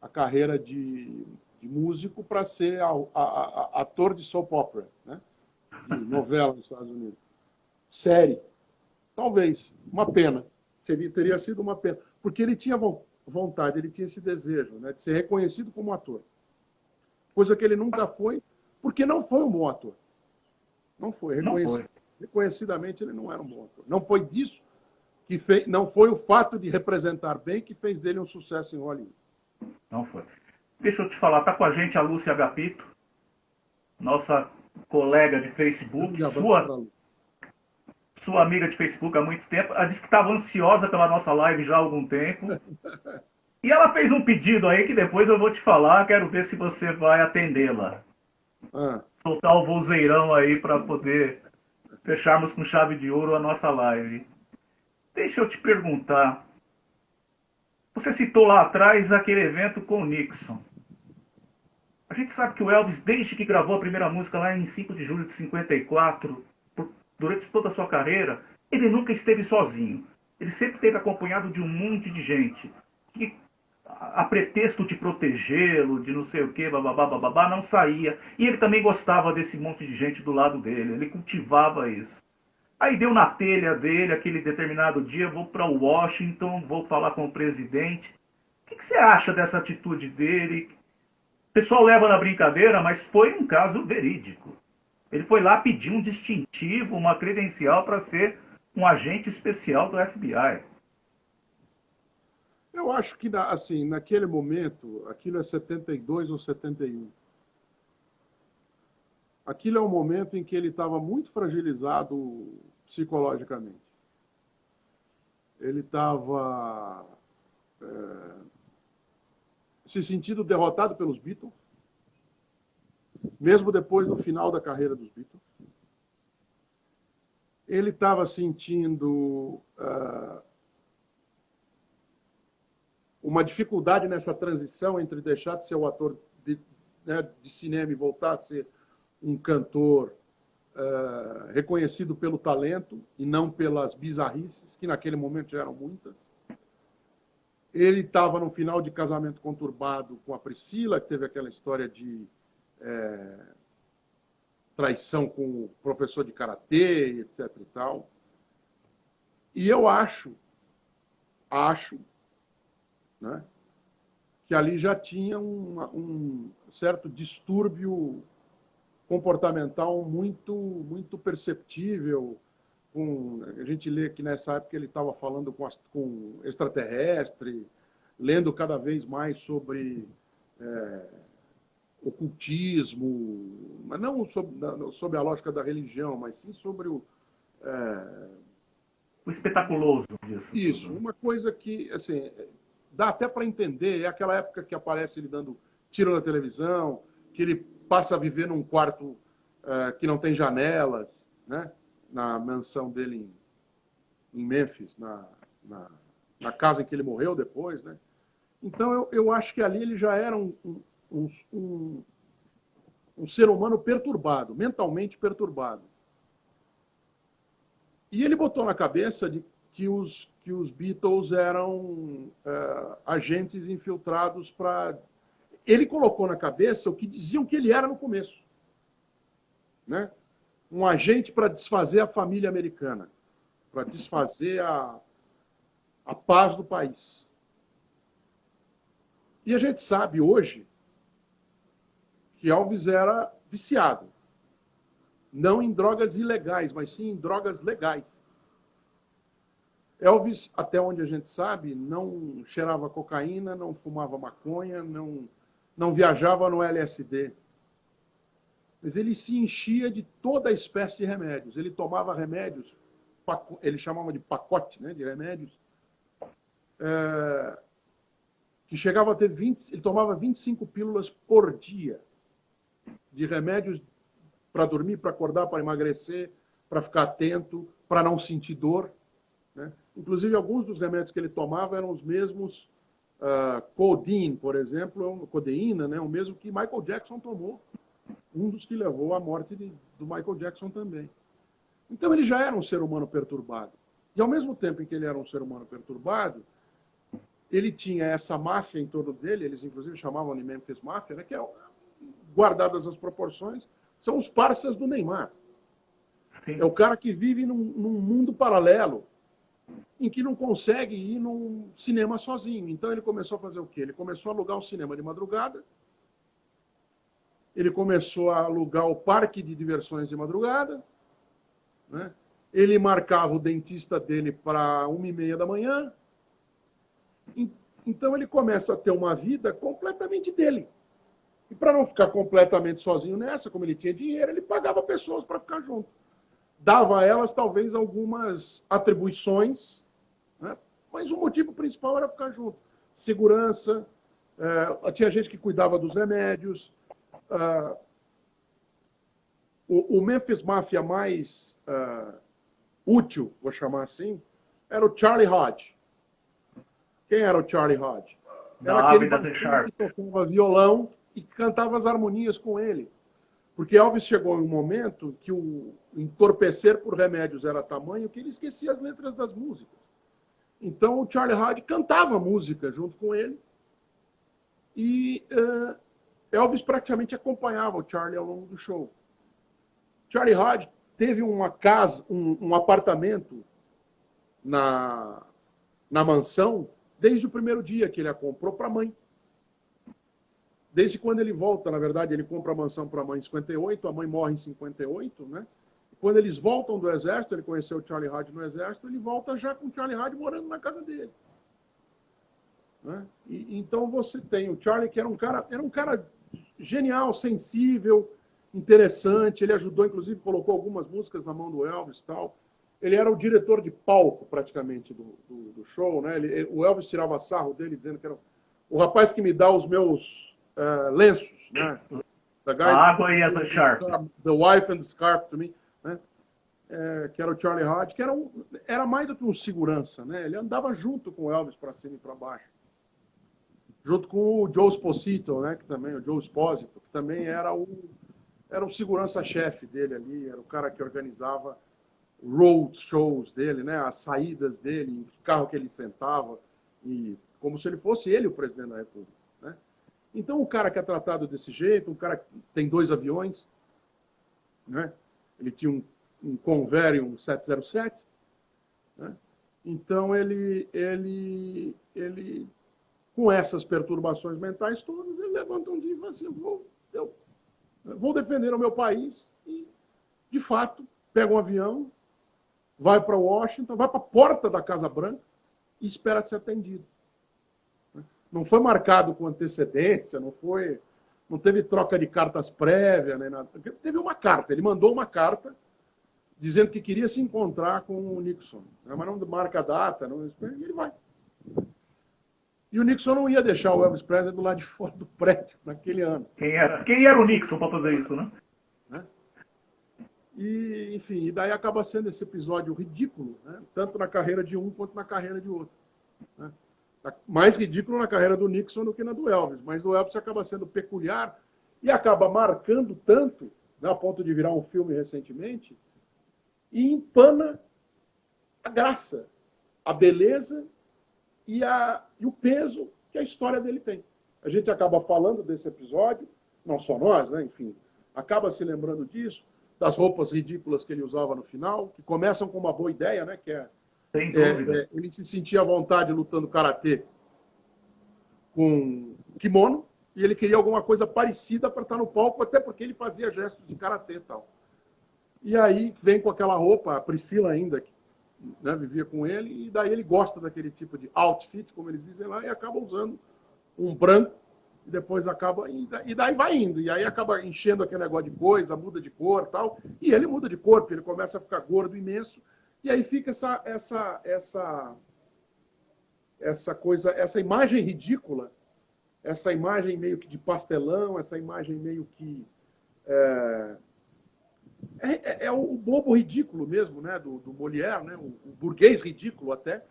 a carreira de músico para ser ator de soap opera, né, de novela nos Estados Unidos. Série. Talvez. Uma pena. Teria sido uma pena. Porque ele tinha vontade, ele tinha esse desejo, né, de ser reconhecido como ator. Coisa que ele nunca foi, porque não foi um bom ator. Não foi. Reconhecidamente, ele não era um bom ator. Não foi disso que fez, não foi o fato de representar bem que fez dele um sucesso em Hollywood. Não foi. Deixa eu te falar, tá com a gente a Lúcia Agapito, nossa colega de Facebook, sua amiga de Facebook há muito tempo. Ela disse que estava ansiosa pela nossa live já há algum tempo. E ela fez um pedido aí que depois eu vou te falar, quero ver se você vai atendê-la. Soltar o vozeirão aí para poder fecharmos com chave de ouro a nossa live. Deixa eu te perguntar. Você citou lá atrás aquele evento com o Nixon. A gente sabe que o Elvis, desde que gravou a primeira música lá em 5 de julho de 54, durante toda a sua carreira, ele nunca esteve sozinho. Ele sempre esteve acompanhado de um monte de gente que, a pretexto de protegê-lo, de não sei o que, bababá, não saía. E ele também gostava desse monte de gente do lado dele. Ele cultivava isso. Aí deu na telha dele, aquele determinado dia, vou para Washington, vou falar com o presidente. O que você acha dessa atitude dele? O pessoal leva na brincadeira, mas foi um caso verídico. Ele foi lá pedir um distintivo, uma credencial para ser um agente especial do FBI. Eu acho que, assim, naquele momento, aquilo é 72 ou 71. Aquilo é um momento em que ele estava muito fragilizado psicologicamente. Ele estava se sentindo derrotado pelos Beatles, mesmo depois do final da carreira dos Beatles. Ele estava sentindo uma dificuldade nessa transição entre deixar de ser o ator de cinema e voltar a ser um cantor reconhecido pelo talento e não pelas bizarrices, que naquele momento já eram muitas. Ele estava no final de Casamento Conturbado com a Priscila, que teve aquela história de traição com o professor de karatê, etc. e tal. E eu acho, né, que ali já tinha um certo distúrbio comportamental muito perceptível. A gente lê que nessa época ele estava falando com extraterrestre, lendo cada vez mais sobre ocultismo, mas não sobre a lógica da religião, mas sim sobre o espetaculoso disso. Isso, uma coisa que, assim, dá até para entender, é aquela época que aparece ele dando tiro na televisão, que ele passa a viver num quarto que não tem janelas, né? Na mansão dele em Memphis, na casa em que ele morreu depois, né? Então eu acho que ali ele já era um ser humano perturbado, mentalmente perturbado. E ele botou na cabeça de que os Beatles eram agentes infiltrados para... Ele colocou na cabeça o que diziam que ele era no começo, né? Um agente para desfazer a família americana, para desfazer a paz do país. E a gente sabe hoje que Elvis era viciado. Não em drogas ilegais, mas sim em drogas legais. Elvis, até onde a gente sabe, não cheirava cocaína, não fumava maconha, não viajava no LSD. Mas ele se enchia de toda a espécie de remédios. Ele tomava remédios, ele chamava de pacote, né, de remédios, que chegava a ter ele tomava 25 pílulas por dia de remédios para dormir, para acordar, para emagrecer, para ficar atento, para não sentir dor, né? Inclusive, alguns dos remédios que ele tomava eram os mesmos, codeine, por exemplo, codeína, né? O mesmo que Michael Jackson tomou, um dos que levou à morte do Michael Jackson também. Então, ele já era um ser humano perturbado. E, ao mesmo tempo em que ele era um ser humano perturbado, ele tinha essa máfia em torno dele, eles inclusive chamavam de Memphis Mafia, né? Que é, guardadas as proporções, são os parceiros do Neymar. Sim. É o cara que vive num mundo paralelo, em que não consegue ir num cinema sozinho. Então ele começou a fazer o quê? Ele começou a alugar um cinema de madrugada, ele começou a alugar o parque de diversões de madrugada, né? Ele marcava o dentista dele para 1h30 da manhã. Então ele começa a ter uma vida completamente dele. E para não ficar completamente sozinho nessa, como ele tinha dinheiro, ele pagava pessoas para ficar junto. Dava a elas, talvez, algumas atribuições, né? Mas o motivo principal era ficar junto. Segurança, tinha gente que cuidava dos remédios. O Memphis Mafia mais útil, vou chamar assim, era o Charlie Hodge. Quem era o Charlie Hodge? Era aquele que tocava violão e cantava as harmonias com ele. Porque Elvis chegou em um momento que o entorpecer por remédios era tamanho que ele esquecia as letras das músicas. Então o Charlie Hodge cantava música junto com ele e Elvis praticamente acompanhava o Charlie ao longo do show. Charlie Hodge teve uma casa, um apartamento na mansão desde o primeiro dia que ele a comprou para a mãe. Desde quando ele volta, na verdade, ele compra a mansão para a mãe em 58, a mãe morre em 58, né? Quando eles voltam do exército, ele conheceu o Charlie Hodge no exército, ele volta já com o Charlie Hodge morando na casa dele. Né? Então você tem o Charlie, que era um cara genial, sensível, interessante, ele ajudou, inclusive, colocou algumas músicas na mão do Elvis e tal. Ele era o diretor de palco, praticamente, do show, né? O Elvis tirava sarro dele, dizendo que era o rapaz que me dá os meus lenços, né? A água e essa scarf. The wife and the scarf to me, né? Que era o Charlie Hodge, que era mais do que um segurança, né? Ele andava junto com o Elvis para cima e para baixo. Junto com o Joe Esposito, né? O Joe Esposito, que também era o segurança-chefe dele ali, era o cara que organizava road shows dele, né? As saídas dele, o carro que ele sentava, e como se ele fosse ele o presidente da República, né? Então, o cara que é tratado desse jeito, um cara que tem 2 aviões, né? Ele tinha um Convair e um 707, né? Então, ele, com essas perturbações mentais todas, ele levanta um dia e fala assim, eu vou defender o meu país, e, de fato, pega um avião, vai para Washington, vai para a porta da Casa Branca e espera ser atendido. Não foi marcado com antecedência, não teve troca de cartas prévia, nem nada. Teve uma carta, ele mandou uma carta dizendo que queria se encontrar com o Nixon. Mas não marca a data, e ele vai. E o Nixon não ia deixar o Elvis Presley do lado de fora do prédio naquele ano. Quem era o Nixon para fazer isso, né? E, enfim, e daí acaba sendo esse episódio ridículo, né? Tanto na carreira de um quanto na carreira de outro, né? Mais ridículo na carreira do Nixon do que na do Elvis, mas o Elvis acaba sendo peculiar e acaba marcando tanto, né, a ponto de virar um filme recentemente, e empana a graça a beleza e o peso que a história dele tem. A gente acaba falando desse episódio, não só nós, né? Enfim, acaba se lembrando disso, das roupas ridículas que ele usava no final, que começam com uma boa ideia, né? Que Sem dúvida. Ele se sentia à vontade lutando karatê com kimono, e ele queria alguma coisa parecida para estar no palco, até porque ele fazia gestos de karatê e tal. E aí vem com aquela roupa, a Priscila ainda, que, né, vivia com ele, e daí ele gosta daquele tipo de outfit, como eles dizem lá, e acaba usando um branco, e depois acaba, e daí vai indo, e aí acaba enchendo aquele negócio de coisa, muda de cor e tal, e ele muda de corpo, ele começa a ficar gordo imenso, e aí fica essa coisa, essa imagem ridícula, essa imagem meio que de pastelão, essa imagem meio que é o bobo ridículo mesmo, né, do Molière, né, o burguês ridículo até,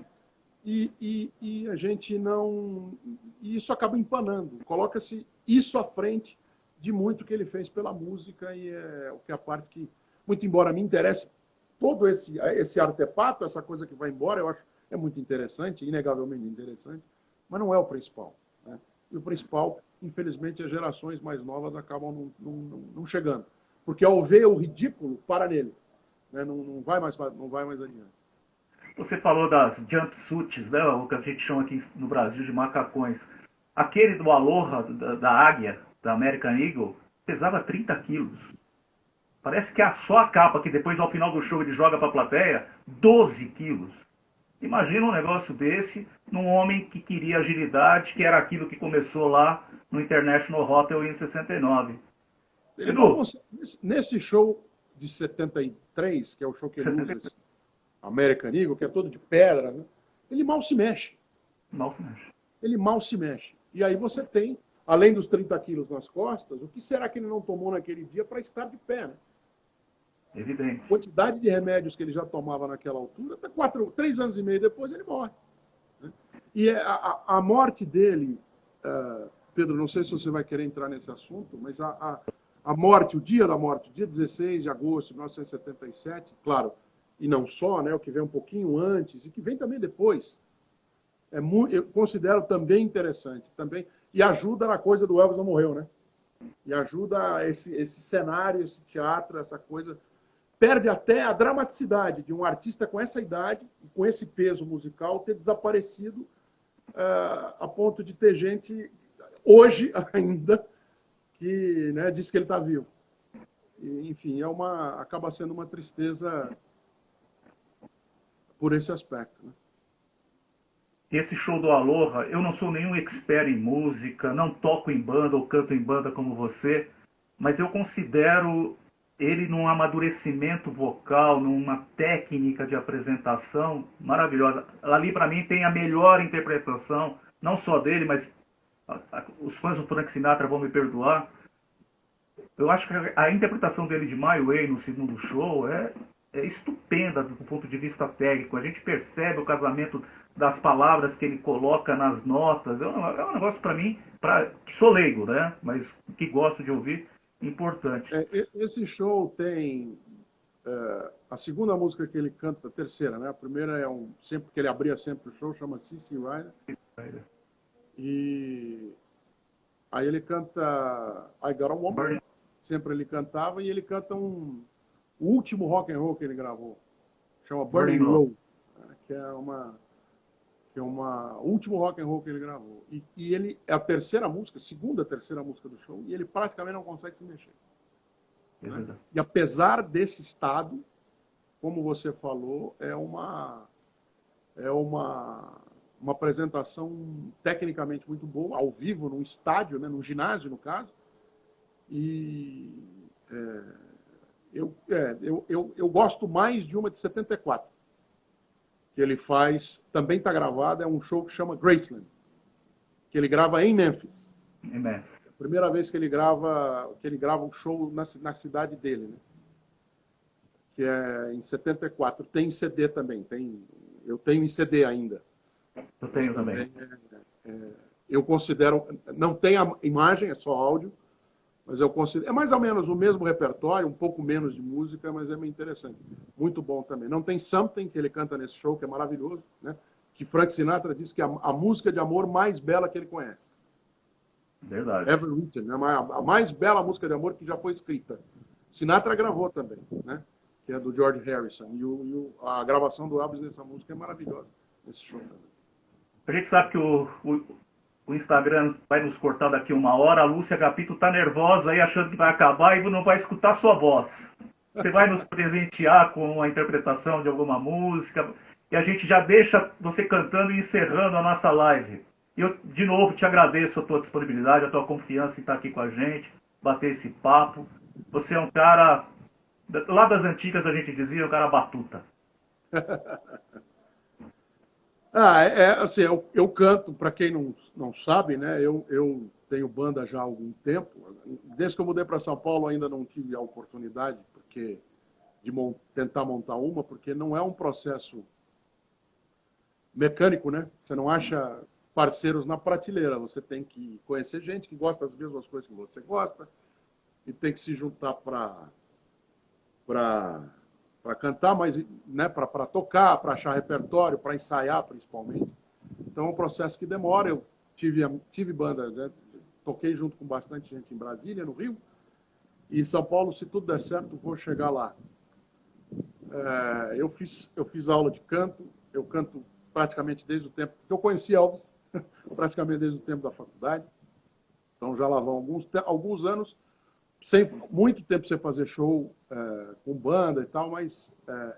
e a gente não... E isso acaba empanando. Coloca-se isso à frente de muito que ele fez pela música, e é o que é a parte que, muito embora me interesse todo esse artefato, essa coisa que vai embora, eu acho é muito interessante, inegavelmente interessante, mas não é o principal, né? E o principal, infelizmente, as gerações mais novas acabam não chegando. Porque ao ver o ridículo, para nele, né? Não vai mais adiante. Você falou das jumpsuits, né? O que a gente chama aqui no Brasil de macacões. Aquele do Aloha, da Águia, da American Eagle, pesava 30 quilos. Parece que é só a capa, que depois ao final do show ele joga para a plateia, 12 quilos. Imagina um negócio desse num homem que queria agilidade, que era aquilo que começou lá no International Hotel em 69. Edu, nesse show de 73, que é o show que ele usa, esse American Eagle, que é todo de pedra, né? Ele mal se mexe. Mal se mexe. Ele mal se mexe. E aí você tem, além dos 30 quilos nas costas, o que será que ele não tomou naquele dia para estar de pé, né? Evidente. A quantidade de remédios que ele já tomava naquela altura, até 3 anos e meio depois ele morre. Né? E a morte dele, Pedro, não sei se você vai querer entrar nesse assunto, mas a morte, o dia da morte, dia 16 de agosto de 1977, claro, e não só, né, o que vem um pouquinho antes e que vem também depois, eu considero também interessante, também, e ajuda na coisa do Elvis não morreu, né? E ajuda esse cenário, esse teatro, essa coisa. Perde até a dramaticidade de um artista com essa idade, com esse peso musical, ter desaparecido a ponto de ter gente, hoje ainda, que, né, diz que ele está vivo. E, enfim, acaba sendo uma tristeza por esse aspecto. Né? Esse show do Aloha, eu não sou nenhum expert em música, não toco em banda ou canto em banda como você, mas eu considero ele num amadurecimento vocal, numa técnica de apresentação maravilhosa. Ali, para mim, tem a melhor interpretação, não só dele, mas os fãs do Frank Sinatra vão me perdoar. Eu acho que a interpretação dele de My Way no segundo show é estupenda do ponto de vista técnico. A gente percebe o casamento das palavras que ele coloca nas notas. É um negócio, para mim, que sou leigo, né? Mas que gosto de ouvir, importante. Esse show tem a segunda música que ele canta, a terceira, né? A primeira sempre que ele abria sempre o show, chama C.C. Rider. E aí ele canta I Got a Woman, sempre ele cantava, e ele canta o último rock and roll que ele gravou, chama Burning Low, que é o último rock and roll que ele gravou. E ele é a terceira música do show, e ele praticamente não consegue se mexer. Né? E apesar desse estado, como você falou, é uma apresentação tecnicamente muito boa, ao vivo, num estádio, né, num ginásio, no caso. E eu gosto mais de uma de 74, que ele faz, também está gravada, é um show que chama Graceland, que ele grava em Memphis. A primeira vez que ele grava um show na cidade dele, né? Que é em 74. Tem CD também, eu tenho em CD ainda. Eu tenho também. Eu considero, não tem a imagem, é só áudio, Mas eu considero. É mais ou menos o mesmo repertório, um pouco menos de música, mas é meio interessante. Muito bom também. Não tem Something, que ele canta nesse show, que é maravilhoso, né? Que Frank Sinatra disse que é a música de amor mais bela que ele conhece. Verdade. Ever Written, né? A mais bela música de amor que já foi escrita. Sinatra gravou também, né? Que é do George Harrison. E a gravação do Elvis nessa música é maravilhosa, nesse show também. A gente sabe que o Instagram vai nos cortar daqui 1 hora. A Lúcia Capito tá nervosa aí, achando que vai acabar e não vai escutar sua voz. Você vai nos presentear com a interpretação de alguma música e a gente já deixa você cantando e encerrando a nossa live. E eu, de novo, te agradeço a tua disponibilidade, a tua confiança em estar aqui com a gente, bater esse papo. Você é um cara, lá das antigas a gente dizia, um cara batuta. Assim, eu canto, para quem não sabe, né? Eu tenho banda já há algum tempo. Desde que eu mudei para São Paulo ainda não tive a oportunidade de tentar montar uma, porque não é um processo mecânico, né? Você não acha parceiros na prateleira. Você tem que conhecer gente que gosta das mesmas coisas que você gosta e tem que se juntar para cantar, mas, né, para tocar, para achar repertório, para ensaiar, principalmente. Então é um processo que demora. Eu tive banda, né? Toquei junto com bastante gente em Brasília, no Rio, e em São Paulo, se tudo der certo, vou chegar lá. Eu fiz aula de canto, eu canto praticamente desde o tempo que eu conheci Elvis, praticamente desde o tempo da faculdade. Então já lá vão alguns anos, muito tempo sem fazer show com banda e tal, mas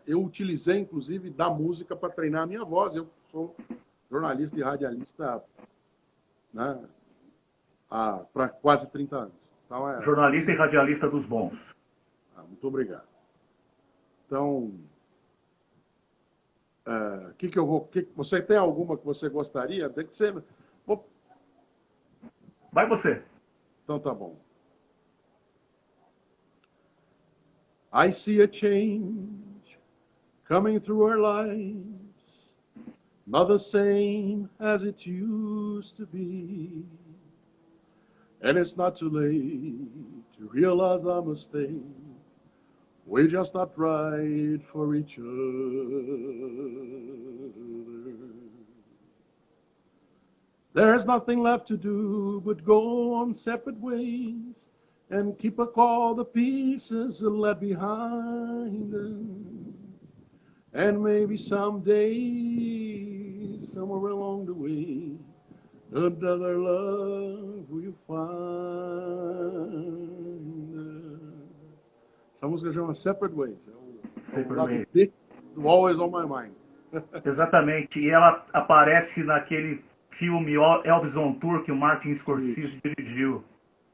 eu utilizei, inclusive, da música para treinar a minha voz. Eu sou jornalista e radialista, né, para quase 30 anos. Então, jornalista e radialista dos bons. Muito obrigado. Então, você tem alguma que você gostaria? Tem que ser... Vai você. Então tá bom. I see a change coming through our lives, not the same as it used to be. And it's not too late to realize our mistake. We're just not right for each other. There's nothing left to do but go on separate ways and keep all the pieces left behind us. And maybe someday, somewhere along the way, another love will find us. Essa música chama Separate Ways. Separate Ways. Do Always on My Mind. Exatamente. E ela aparece naquele filme Elvis on Tour que o Martin Scorsese dirigiu.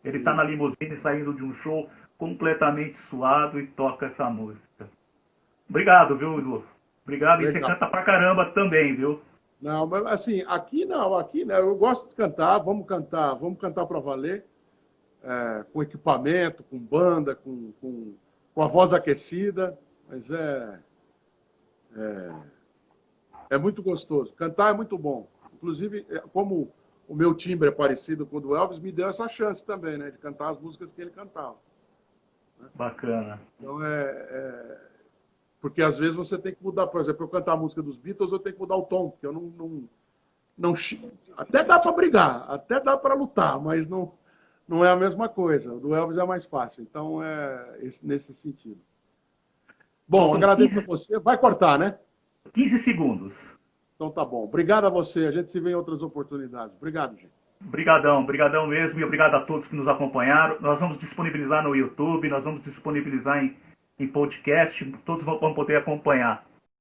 Ele está na limusine saindo de um show completamente suado e toca essa música. Obrigado, viu, Edu? Obrigado. E você canta pra caramba também, viu? Não, mas assim, aqui não, eu gosto de cantar, vamos cantar para valer, com equipamento, com banda, com a voz aquecida, mas é muito gostoso. Cantar é muito bom. Inclusive, como o meu timbre é parecido com o do Elvis, me deu essa chance também, né, de cantar as músicas que ele cantava. Bacana. Então, porque às vezes você tem que mudar, por exemplo, eu cantar a música dos Beatles, eu tenho que mudar o tom, porque eu não até dá para brigar, até dá para lutar, mas não é a mesma coisa. O do Elvis é mais fácil, então nesse sentido. Bom, agradeço a você. Vai cortar, né? 15 segundos. Então tá bom. Obrigado a você. A gente se vê em outras oportunidades. Obrigado, gente. Obrigadão mesmo, e obrigado a todos que nos acompanharam. Nós vamos disponibilizar no YouTube, nós vamos disponibilizar em podcast, todos vão poder acompanhar.